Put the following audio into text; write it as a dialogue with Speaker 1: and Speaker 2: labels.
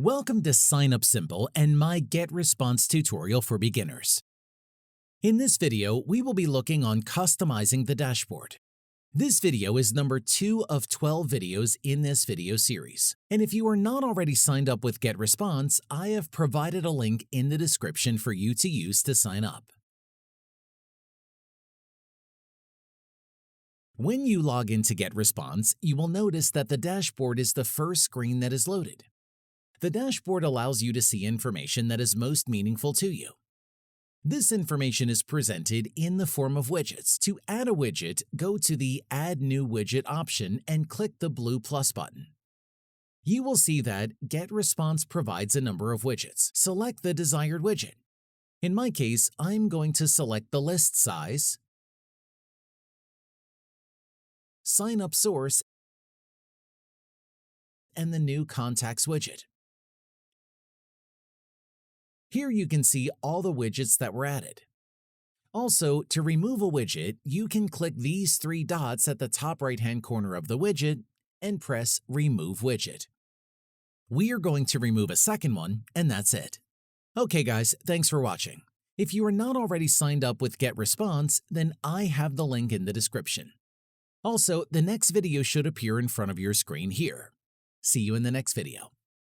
Speaker 1: Welcome to Sign Up Simple and my GetResponse tutorial for beginners. In this video, we will be looking on customizing the dashboard. This video is number 2 of 12 videos in this video series. And if you are not already signed up with GetResponse, I have provided a link in the description for you to use to sign up. When you log into GetResponse, you will notice that the dashboard is the first screen that is loaded. The dashboard allows you to see information that is most meaningful to you. This information is presented in the form of widgets. To add a widget, go to the Add New Widget option and click the blue plus button. You will see that GetResponse provides a number of widgets. Select the desired widget. In my case, I'm going to select the list size, sign up source, and the new contacts widget. Here you can see all the widgets that were added. Also, to remove a widget, you can click these 3 dots at the top right-hand corner of the widget and press Remove Widget. We are going to remove a second one, and that's it. Okay guys, thanks for watching. If you are not already signed up with GetResponse, then I have the link in the description. Also, the next video should appear in front of your screen here. See you in the next video.